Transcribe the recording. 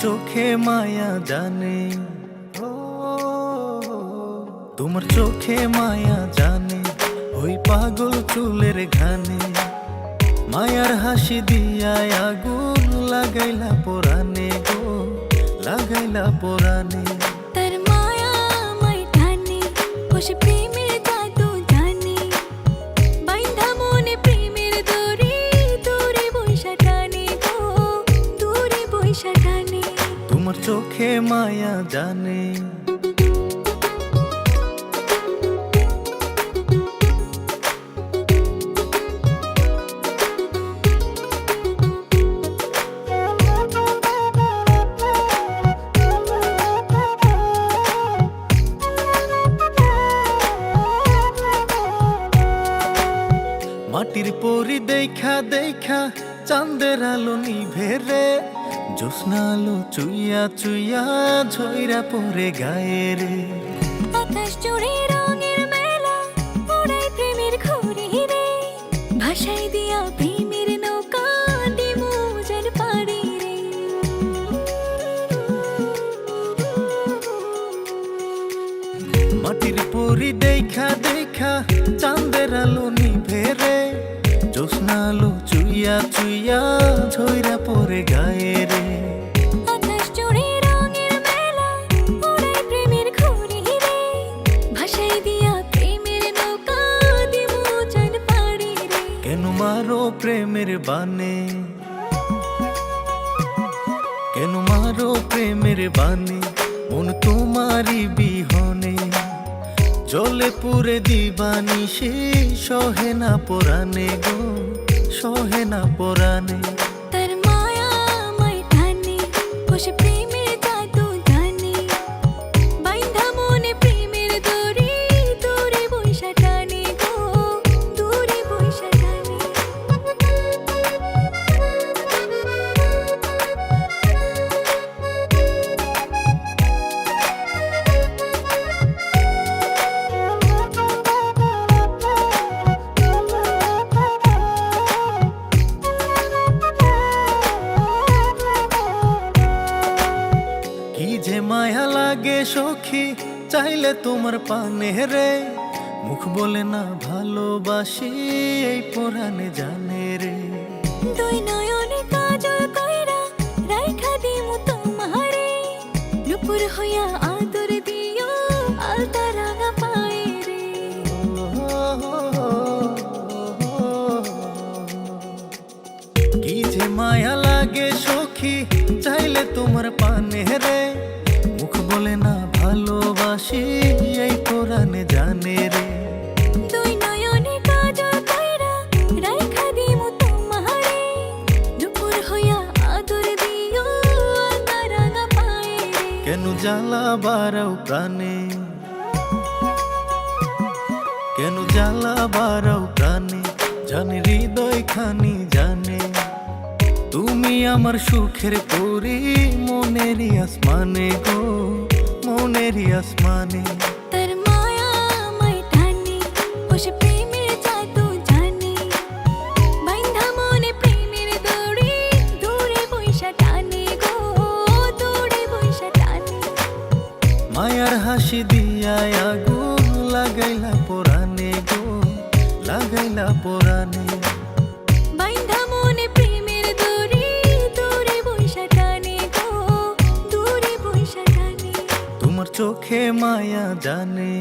চোখে মায়া জানে, তোমার চোখে মায়া জানে, ওই পাগল চুলের ঘানে মায়ার হাসি দিয়া আগুন লাগাইলা পোরানে গো, লাগাইলা পোরানে। তার মায়া আমায় টানে, বসে প্রেমের জাদু জানে, বাইন্ধা মনে প্রেমের দড়ি, দূরে বৈশা টানে গো, দূরে বৈশা টানে। তোমার চোখে মায়া জানে। মাটির পরি দেখা দেখা চাঁদের আলো নিভে রে, জ্যোৎস্না আলো চুইয়া চুইয়া ঝইরা পড়ে গায়ে রে। আকাশ জুড়ে রঙের মেলা, ওড়াই প্রেমের ঘুড়ি রে, ভাষাই দিয়া প্রেমের নৌকা, দিমু যেন পাড়ি রে। মাটির পরি দেখা দেখা চাঁদের আলো নিভে রে, জ্যোৎস্না আলো চুইয়া চুইয়া ঝইরা পড়ে গায়ে রে। আকাশ জুড়ে রঙের মেলা, ওড়াই প্রেমের ঘুড়ি রে, ভাষাই দিয়া প্রেমের নৌকা, দিমু যেন পাড়ি রে। কেন মারো প্রেমের বানে, কেন মারো প্রেমের বানে, মন তোমারই বিহনে জলে পুরে দিবানিশি, সহে না পোরানে গো, সহে না পোরানে। তার মায়া আমায় টানে, বসে প্রেমের জাদু জানে, বাইন্ধা মনে প্রেমের দড়ি, দূরে বৈশা টানে গো, দূরে বৈশা টানে। কি যে মায়া লাগে সখী, চাইলে তোমার পানে রে, মুখ বলে না ভালোবাসি, এই পোরানে জানে রে। দুই নয়নে কাজল কইরা রাইখা দিমু তোমারে, নুপুর হইয়া আদর দিও, আলতা রাঙা পায়ে রে। কি যে মায়া লাগে সখী, চাইলে তোমার পানে রে, মুখ বলে না ভালোবাসি, এই পোরানে জানে রে। দুই নয়নে কাজল কইরা রাইখা দিমু তোমারে, নুপুর হইয়া আদর দিও, আলতা রাঙা পায়ে রে। কেন জ্বালা বাড়াও প্রাণে, কেন জ্বালা বাড়াও প্রাণে, জানে হৃদয় খানি জানে, তুমি আমার সুখের পরি, মনেরই আসমানে গো, মনেরই আসমানে। তার মায়া আমায় টানে, বসে প্রেমের জাদু জানে, বাইন্ধা মনে প্রেমের দড়ি, দূরে বৈশা টানে গো, দূরে বৈশা টানে। মায়ার হাসি দিয়া আগুন লাগাইলা পোরানে গো, লাগাইলা পোরানে। বাইন্ধা মনে প্রেমের দড়ি, দূরে বৈশা টানে গো, দূরে বৈশা টানে। তোমার চোখে মায়া জানে।